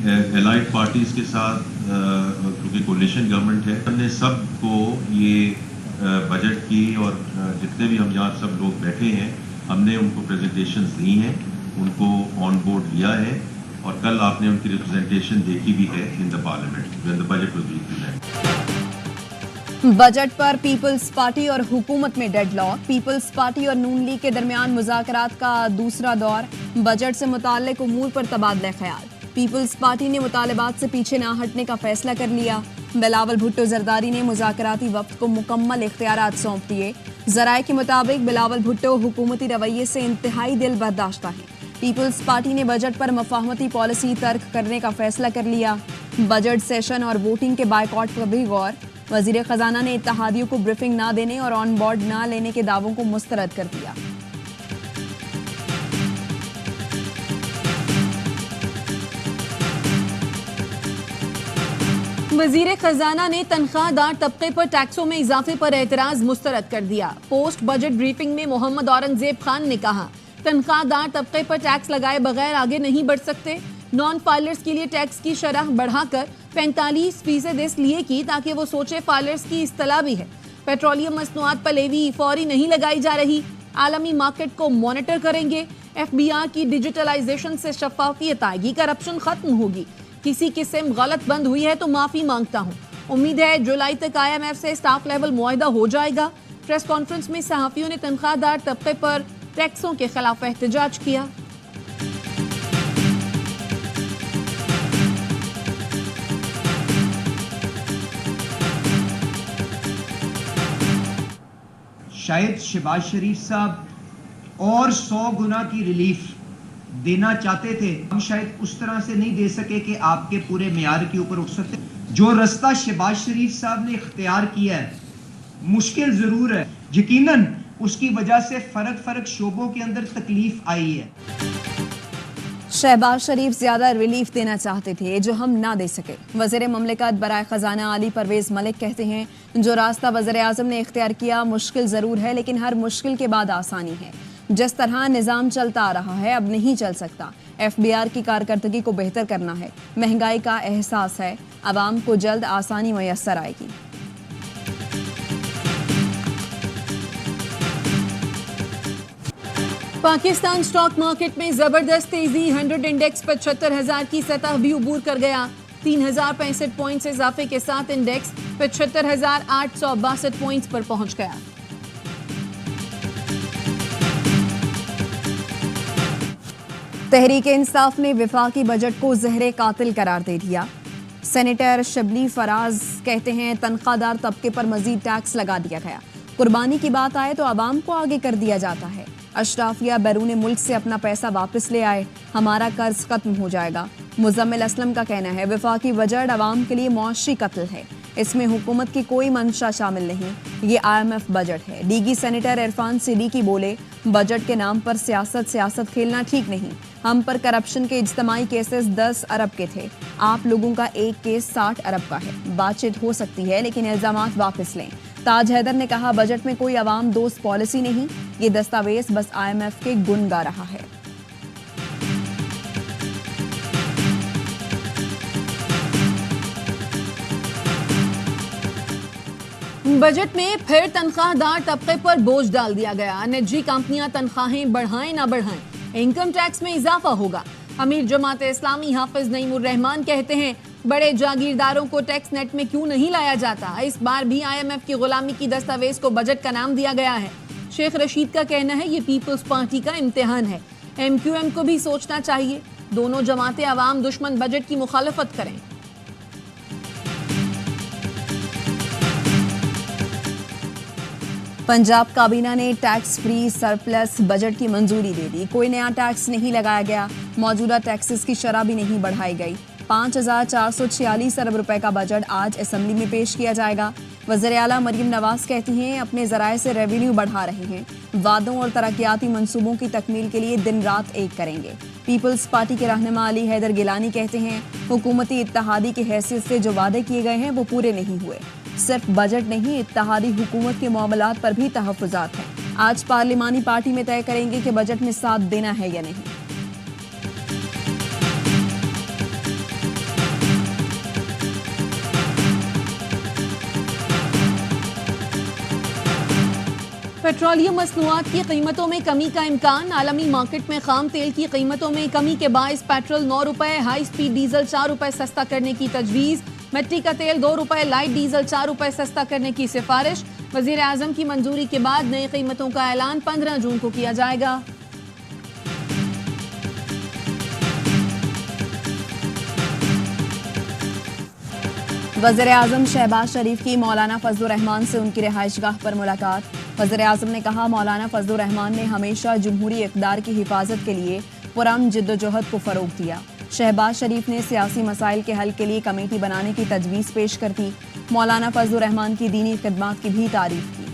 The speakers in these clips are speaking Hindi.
एलाइड पार्टीज़ के साथ क्योंकि कोलिशन गवर्नमेंट है, हमने सबको ये बजट की और जितने भी हम यहाँ सब लोग बैठे हैं हमने उनको प्रेजेंटेशंस दी हैं, उनको ऑन बोर्ड लिया है और कल आपने उनकी रिप्रेजेंटेशन देखी भी है in the parliament when the budget was being presented. Budget पर पीपल्स पार्टी और हुकूमत में डेडलॉक। पीपल्स पार्टी और नून लीग के दरमियान मुज़ाकरात का दूसरा दौर। बजट से मुताल्लिक उमूर पर तबादला ख्याल। पीपल्स पार्टी ने मुतालबात से पीछे ना हटने का फैसला कर लिया। बिलावल भुट्टो जरदारी ने मुज़ाकराती वक्त को मुकम्मल इख्तियारात सौंप दिए। ज़राए के मुताबिक बिलावल भुट्टो हुकूमती रवैये से इंतहाई दिल बर्दाश्ता है। पीपल्स पार्टी ने बजट पर मफाहमती पॉलिसी तर्क करने का फैसला कर लिया। बजट सेशन और वोटिंग के बायकॉट पर भी गौर। वजीर खजाना ने इत्तेहादियों को ब्रीफिंग ना देने और ऑन बोर्ड ना लेने के दावों को मुस्तरद कर दिया। वजीर खजाना ने तनख्वाहदार तबके पर टैक्सों में इजाफे पर एतराज मुस्तरद कर दिया। पोस्ट बजट ब्रीफिंग में मोहम्मद औरंगजेब खान ने कहा, तनख्वाहदार तबके पर टैक्स लगाए बगैर आगे नहीं बढ़ सकते। नॉन फाइलर्स के लिए टैक्स की शरह बढ़ाकर 45% इसलिए की ताकि वो सोचे फाइलर्स की इस्तला भी है। पेट्रोलियम मसनूआत पर लेवी फौरी नहीं लगाई जा रही। आलमी मार्केट को मॉनिटर करेंगे। FBI की डिजिटलाइजेशन से शफाफियत आएगी, करप्शन खत्म होगी। किसी किस्म गलत बंद हुई है तो माफी मांगता हूँ। उम्मीद है जुलाई तक IMF से स्टाफ लेवल मुआहदा हो जाएगा। प्रेस कॉन्फ्रेंस में सहाफियों ने तनख्वाहदार तबके पर टैक्सों के खिलाफ एहतजाज किया। शायद शहबाज शरीफ साहब और 100 गुना की रिलीफ देना चाहते थे, हम शायद उस तरह से नहीं दे सके कि आपके पूरे मेयार के ऊपर उठ सकते। जो रास्ता शहबाज शरीफ साहब ने इख्तियार किया है मुश्किल जरूर है, यकीनन उसकी वजह से फर्क शोबों के अंदर तकलीफ आई है। शहबाज शरीफ ज्यादा रिलीफ देना चाहते थे जो हम ना दे सके। वज़ीर ममलिकत बराए खजाना अली परवेज मलिक कहते हैं, जो रास्ता वज़ीर आज़म ने इख्तियार किया मुश्किल ज़रूर है, लेकिन हर मुश्किल के बाद आसानी है। जिस तरह निज़ाम चलता आ रहा है अब नहीं चल सकता। FBR की कारकर्दगी को बेहतर करना है। महंगाई का एहसास है, आवाम को जल्द आसानी मैसर आएगी। पाकिस्तान स्टॉक मार्केट में जबरदस्त तेजी। 100 इंडेक्स 75,000 की सतह भी उबूर कर गया। 3,065 पॉइंट्स इजाफे के साथ इंडेक्स 75,862 पॉइंट्स पर पहुंच गया। तहरीक इंसाफ ने वफाकी बजट को जहरे कातिल करार दे दिया। सेनेटर शबली फराज कहते हैं, तनख्वाहदार तबके पर मजीद टैक्स लगा दिया गया। कुर्बानी की बात आए तो आवाम को आगे कर दिया जाता है। अशराफिया बैरून मुल्क से अपना पैसा वापस ले आए, हमारा कर्ज खत्म हो जाएगा। मुजम्मिल असलम का कहना है, वफाकी बजट आवाम के लिए मुआशी कत्ल है, इसमें हुकूमत की कोई मंशा शामिल नहीं, ये IMF बजट है। डीगी सेनेटर इरफान सिद्दीकी बोले, बजट के नाम पर सियासत खेलना ठीक नहीं। हम पर करप्शन के इज्तमाई केसेस 10 अरब के थे, आप लोगों का एक केस 60 अरब का है। बातचीत हो सकती है लेकिन इल्जामात वापस लें। ताज हैदर ने कहा, बजट में कोई अवाम दोस्त पॉलिसी नहीं, ये दस्तावेज बस IMF के गुण गा रहा है। बजट में फिर तनख्वाहदार तबके पर बोझ डाल दिया गया। निजी कंपनियां तनख्वाहें बढ़ाएं ना बढ़ाएं, इनकम टैक्स में इजाफा होगा। अमीर जमात इस्लामी हाफिज नईमुर रहमान कहते हैं, बड़े जागीरदारों को टैक्स नेट में क्यों नहीं लाया जाता। इस बार भी IMF की गुलामी की दस्तावेज को बजट का नाम दिया गया है। शेख रशीद का कहना है, ये पीपल्स पार्टी का इम्तिहान है। MQM को भी सोचना चाहिए। दोनों जमातें अवाम दुश्मन बजट की मुखालफत करें। पंजाब काबीना ने टैक्स फ्री सरप्लस बजट की मंजूरी दे दी। कोई नया टैक्स नहीं लगाया गया, मौजूदा टैक्सेस की शरह भी नहीं बढ़ाई गई। 5,446 अरब रुपए का बजट आज असेंबली में पेश किया जाएगा। वज़ीर आला मरीम नवाज कहती हैं, अपने ज़राए से रेवेन्यू बढ़ा रहे हैं, वादों और तरक्याती मंसूबों की तकमील के लिए दिन रात एक करेंगे। पीपल्स पार्टी के रहनुमा अली हैदर गिलानी कहते हैं, हुकूमती इत्तेहादी की हैसियत से जो वादे किए गए हैं वो पूरे नहीं हुए। सिर्फ बजट नहीं, इत्तेहादी हुकूमत के मामलात पर भी तहफ़्फ़ुज़ात हैं। आज पार्लिमानी पार्टी में तय करेंगे कि बजट में साथ देना है या नहीं। पेट्रोलियम मसनूआत की कीमतों में कमी का इम्कान। आलमी मार्केट में खाम तेल की कीमतों में कमी के बायस पेट्रोल 9 रुपए, हाई स्पीड डीजल 4 रुपए सस्ता करने की तजवीज़। मिट्टी का तेल 2 रुपए, लाइट डीजल 4 रुपए सस्ता करने की सिफारिश। वजीर आजम की मंजूरी के बाद नई कीमतों का ऐलान 15 जून को किया जाएगा। वज़ीर आज़म शहबाज शरीफ की मौलाना फजलुर रहमान से उनकी रिहाइशगाह पर मुलाकात। वज़ीर आज़म ने कहा, मौलाना फजलुर रहमान ने हमेशा जमहूरी इक़्तिदार की हिफाजत के लिए पुरअमन जिद्दोजहद को फ़रोग़ दिया। शहबाज शरीफ ने सियासी मसाइल के हल के लिए कमेटी बनाने की तजवीज़ पेश कर दी। मौलाना फजलुर रहमान की दीनी खिदमत की भी तारीफ की।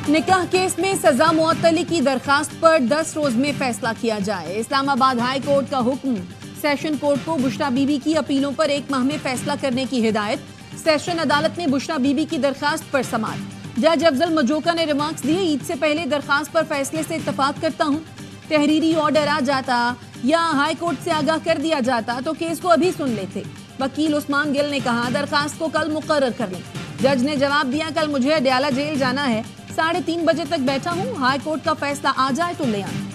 निकाह केस में सजा मुअत्तली की दरखास्त पर 10 रोज में फैसला किया जाए। इस्लामाबाद हाई कोर्ट का हुक्म। सेशन कोर्ट को बुशरा बीबी की अपीलों पर 1 माह में फैसला करने की हिदायत। सेशन अदालत में बुशरा बीबी की दरखास्त पर समाअत। जज अफजल मजोका ने रिमार्क्स दिए, ईद से पहले दरखास्त पर फैसले से इत्तफाक करता हूँ। तहरीरी ऑर्डर आ जाता या हाई कोर्ट से आगाह कर दिया जाता तो केस को अभी सुन लेते। वकील उस्मान गिल ने कहा, दरखास्त को कल मुकर्रर कर लें। जज ने जवाब दिया, कल मुझे अडयाला जेल जाना है, 3:30 बजे तक बैठा हूं, हाई कोर्ट का फैसला आ जाए तो ले आए।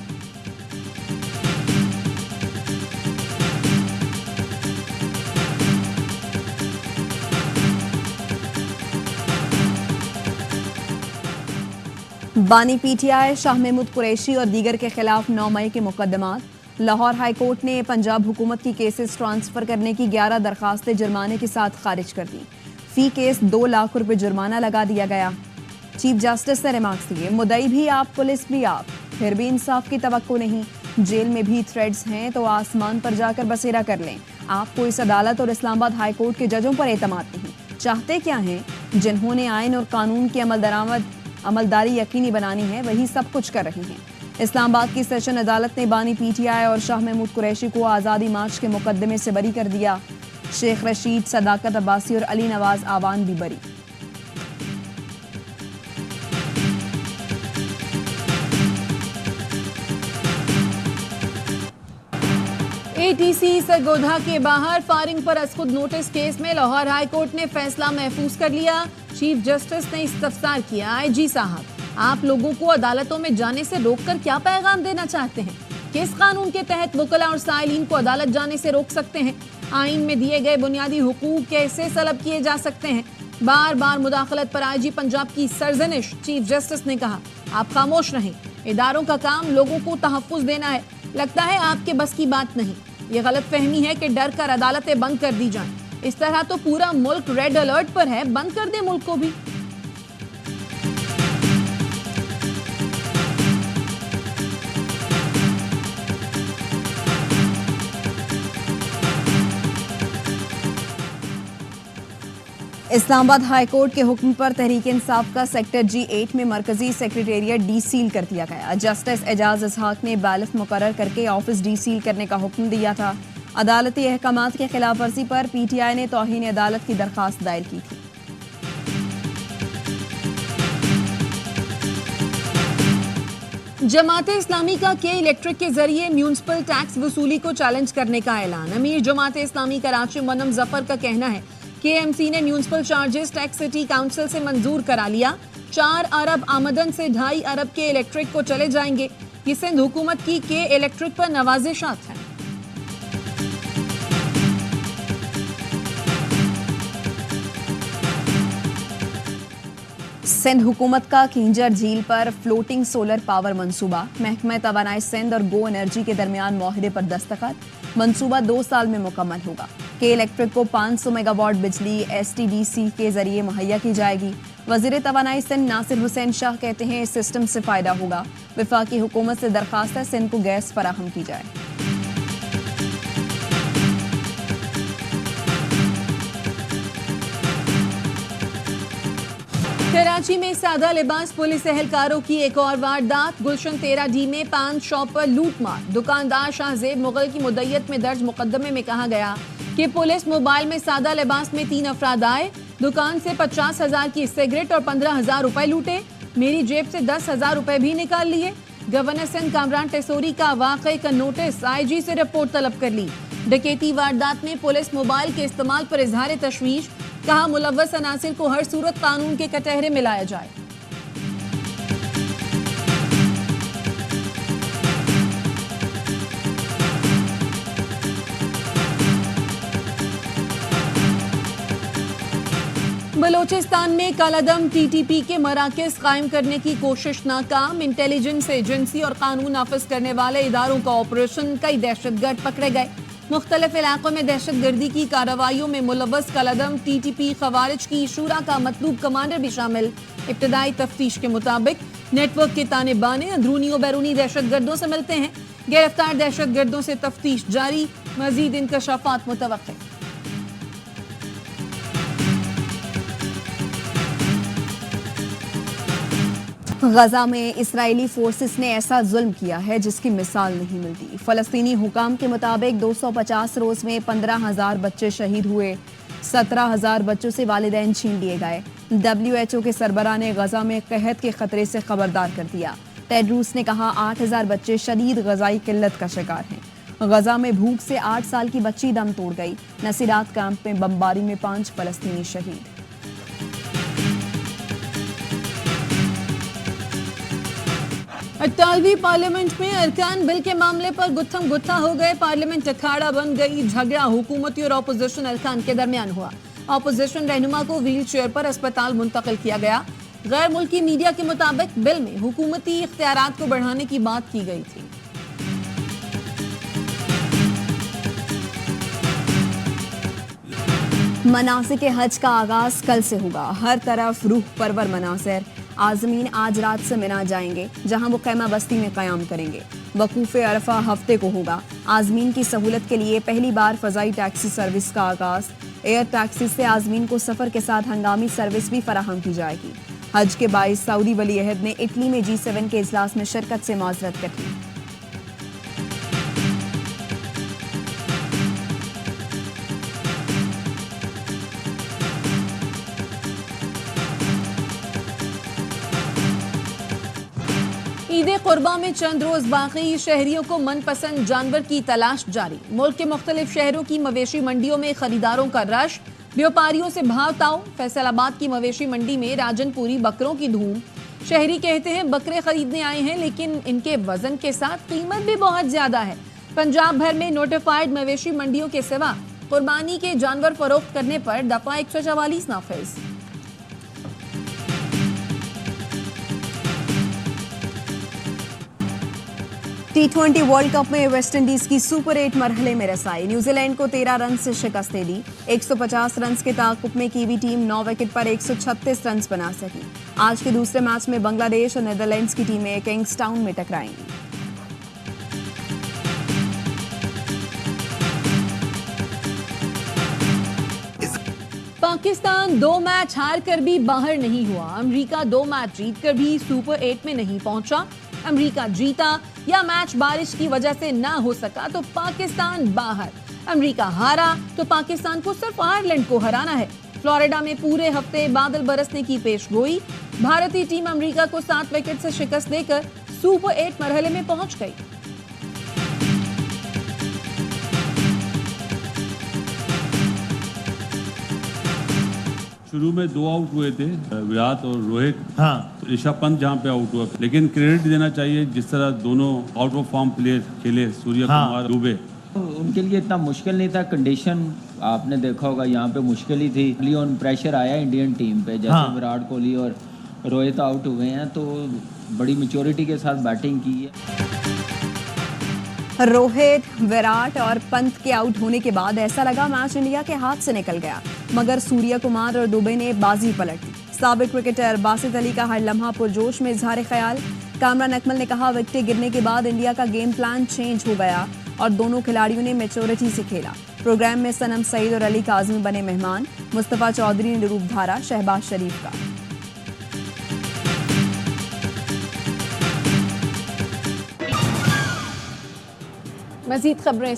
बानी पीटीआई शाह महमूद कुरैशी और दीगर के खिलाफ 9 मई के मुकदमात। लाहौर हाई कोर्ट ने पंजाब हुकूमत की केसेस ट्रांसफर करने की 11 दरखास्तें जुर्माने के साथ खारिज कर दी। फी केस 2 लाख रुपए जुर्माना लगा दिया गया। चीफ जस्टिस ने रिमार्क्स दिए, मुद्दई भी आप, पुलिस भी आप, फिर भी इंसाफ की तवक्को नहीं। जेल में भी थ्रेड्स हैं तो आसमान पर जाकर बसेरा कर लें। आपको इस अदालत और इस्लामाबाद हाई कोर्ट के जजों पर एतमाद नहीं। चाहते क्या हैं? जिन्होंने आइन और कानून की अमलदारी यकीनी बनानी है, वही सब कुछ कर रहे हैं। इस्लामाबाद की सेशन अदालत ने बानी पीटीआई और शाह महमूद कुरैशी को आज़ादी मार्च के मुकदमे से बरी कर दिया। शेख रशीद, सदाकत अब्बासी और अली नवाज आवान भी बरी। एटीसी सरगोधा के बाहर फायरिंग पर असखुद नोटिस केस में लाहौर हाई कोर्ट ने फैसला महफूज कर लिया। चीफ जस्टिस ने इस्तफसार किया, आईजी साहब, आप लोगों को अदालतों में जाने से रोककर क्या पैगाम देना चाहते हैं? किस कानून के तहत वकला और साइलिन को अदालत जाने से रोक सकते हैं? आइन में दिए गए बुनियादी हुकूक कैसे सलब किए जा सकते हैं? बार बार मुदाखलत पर आईजी पंजाब की सरजनिश। चीफ जस्टिस ने कहा, आप खामोश रहें, इदारों का काम लोगों को तहफ्फुज देना है। लगता है आपके बस की बात नहीं। ये गलत फहमी है कि डर कर अदालतें बंद कर दी जाएं। इस तरह तो पूरा मुल्क रेड अलर्ट पर है, बंद कर दे मुल्क को भी। इस्लामाबाद हाई कोर्ट के हुक्म पर तहरीक इंसाफ का सेक्टर G8 में मरकजी सेक्रेटेरिएट डी सील कर दिया गया। जस्टिस एजाज इसहाक ने बैलेंस मुकर्रर करके ऑफिस डी सील करने का हुक्म दिया था। अदालती अहकामात के खिलाफ वर्जी पर पीटीआई ने तौहीन अदालत की दरखास्त दायर की थी। जमाते इस्लामी का के इलेक्ट्रिक के जरिए म्यूनिसिपल टैक्स वसूली को चैलेंज करने का ऐलान। अमीर जमाते इस्लामी कराची मुन्नम जफर का कहना है KMC ने municipal charges tax city council से मंजूर करा लिया। 4 अरब आमदन से 2.5 अरब के इलेक्ट्रिक को चले जाएंगे। ये सिंध हुकूमत की के इलेक्ट्रिक पर नवाजिशात हैं। सिंध हुकूमत का खिंजर झील पर फ्लोटिंग सोलर पावर मंसूबा। महकमा तवानाई सिंध और गो एनर्जी के दरमियान मुआहदे पर दस्तखत। मंसूबा 2 साल में मुकम्मल होगा। के इलेक्ट्रिक को 500 मेगावाट बिजली STDC के जरिए मुहैया की जाएगी। वजीर तवानाई सिंध नासिर हुसैन शाह कहते हैं, इस सिस्टम से फायदा होगा। वफाकी हुकूमत से दरखास्त है सिंध को गैस फराहम की जाए। कराची में सादा लिबास पुलिस एहलकारों की एक और वारदात। गुलशन 13D में पान शॉप पर लूटमार। दुकानदार शाहजेब मुगल की मुद्दत में दर्ज मुकदमे में कहा गया कि पुलिस मोबाइल में सादा लिबास में 3 अफराद आए, दुकान से 50,000 की सिगरेट और 15,000 रुपए लूटे। मेरी जेब से 10,000 रुपए भी निकाल लिए। गवर्नर सिंध कामरान टेसोरी का वाकई का नोटिस, आईजी से रिपोर्ट तलब कर ली। डकैती वारदात में पुलिस मोबाइल के इस्तेमाल पर इजहार तशवीश, कहा मुलव्वस अनासिर को हर सूरत कानून के कटहरे में लाया जाए। बलोचिस्तान में कालादम टीटीपी के मराकज़ कायम करने की कोशिश नाकाम, इंटेलिजेंस एजेंसी और कानून नाफिज करने वाले इदारों का ऑपरेशन, कई दहशतगर्द पकड़े गए। मुख्तलिफ इलाकों में दहशतगर्दी की कार्रवाइयों में मुलव्वस कालादम टीटीपी खवारिज की शूरा का मतलूब कमांडर भी शामिल। इब्तदाई तफ्तीश के मुताबिक नेटवर्क के ताने बाने अंदरूनी और बैरूनी दहशतगर्दों से मिलते हैं। गिरफ्तार दहशतगर्दों से तफ्तीश जारी, मजीद इंकशाफात मुतवक्किल। गजा में इस्राएली फोर्सेस ने ऐसा जुल्म किया है जिसकी मिसाल नहीं मिलती। फलस्तीनी हुकाम के मुताबिक 250 रोज में 15,000 बच्चे शहीद हुए, 17,000 बच्चों से वालिदैन छीन लिए गए। WHO के सरबराह ने गजा में कहत के खतरे से खबरदार कर दिया। टेड्रूस ने कहा 8,000 बच्चे शदीद गजाई किल्लत का शिकार हैं। गजा में भूख से 8 साल की बच्ची दम तोड़ गई। नसीरात कैंप में बमबारी में 5 फलस्तीनी शहीद। इतालवी पार्लियामेंट में अरकान बिल के मामले पर गुत्थम गुत्था हो गए। पार्लियामेंट अखाड़ा बन गई। झगड़ा हुकूमती और अपोजिशन अरकान के दरमियान हुआ। अपोजिशन रहनुमा को व्हील चेयर पर अस्पताल मुंतकिल किया गया। गैर मुल्की मीडिया के मुताबिक बिल में हुकूमती इख्तियारात को बढ़ाने की बात की गई थी। मनासिक हज का आगाज कल से होगा। हर तरफ रूह परवर मनासिर। आज़मीन आज रात से मिना जाएंगे, जहां वो खैमा बस्ती में क़याम करेंगे। वकूफ़े अरफा हफ्ते को होगा। आज़मीन की सहूलत के लिए पहली बार फ़ज़ाई टैक्सी सर्विस का आगाज़। एयर टैक्सी से आज़मीन को सफ़र के साथ हंगामी सर्विस भी फराहम की जाएगी। हज के बाइस सऊदी वली अहद ने इटली में G7 के इजलास में शिरकत से माजरत कर ली। ईद कुर्बा में चंद रोज बाकी, शहरियों को मनपसंद जानवर की तलाश जारी। मुल्क के मुख्तलिफ शहरों की मवेशी मंडियों में खरीदारों का रश, व्यापारियों से भाव ताव। फैसलाबाद की मवेशी मंडी में राजनपुरी बकरों की धूम। शहरी कहते हैं बकरे खरीदने आए हैं, लेकिन इनके वजन के साथ कीमत भी बहुत ज्यादा है। पंजाब भर में नोटिफाइड मवेशी मंडियों के सिवा कुर्बानी के जानवर फरोख्त करने पर दफा 144 नाफिज। T20 वर्ल्ड कप में वेस्टइंडीज की सुपर 8 मरहले में रसाई। न्यूजीलैंड को 13 रन से शिकस्त दे दी। 150 रन के ताक़ुब में कीवी टीम 9 विकेट पर 136 रन बना सकी। आज के दूसरे मैच में बांग्लादेश और नीदरलैंड्स की टीमें किंग्सटाउन में टकराएंगी। पाकिस्तान 2 मैच हार कर भी बाहर नहीं हुआ। अमेरिका 2 मैच जीतकर भी सुपर 8 में नहीं पहुंचा। अमेरिका जीता या मैच बारिश की वजह से ना हो सका तो पाकिस्तान बाहर। अमेरिका हारा तो पाकिस्तान को सिर्फ आयरलैंड को हराना है। फ्लोरिडा में पूरे हफ्ते बादल बरसने की पेशगोई। भारतीय टीम अमेरिका को 7 विकेट से शिकस्त देकर सुपर 8 मरहले में पहुंच गई। शुरू में 2 आउट हुए थे, विराट और रोहित। हाँ, तो ऋषभ पंत जहाँ पे आउट हुआ, लेकिन क्रेडिट देना चाहिए जिस तरह दोनों आउट ऑफ फॉर्म प्लेयर खेले, सूर्य कुमार, दुबे। उनके लिए इतना मुश्किल नहीं था। कंडीशन आपने देखा होगा, यहाँ पे मुश्किल ही थी। ऑन प्रेशर आया इंडियन टीम पे, जैसे विराट कोहली और रोहित आउट हुए हैं, तो बड़ी मैच्योरिटी के साथ बैटिंग की है। रोहित, विराट और पंत के आउट होने के बाद ऐसा लगा मैच इंडिया के हाथ से निकल गया, मगर सूर्य कुमार और दुबे ने बाजी पलट दी। साबिक क्रिकेटर बासित अली का हर लम्हा पुरजोश में इजहार ख्याल। कामरान अकमल ने कहा विकेट गिरने के बाद इंडिया का गेम प्लान चेंज हो गया और दोनों खिलाड़ियों ने मैच्योरिटी से खेला। प्रोग्राम में सनम सईद और अली काज़मी बने मेहमान। मुस्तफा चौधरी ने रूप धारा शहबाज शरीफ का। मजीद खबरें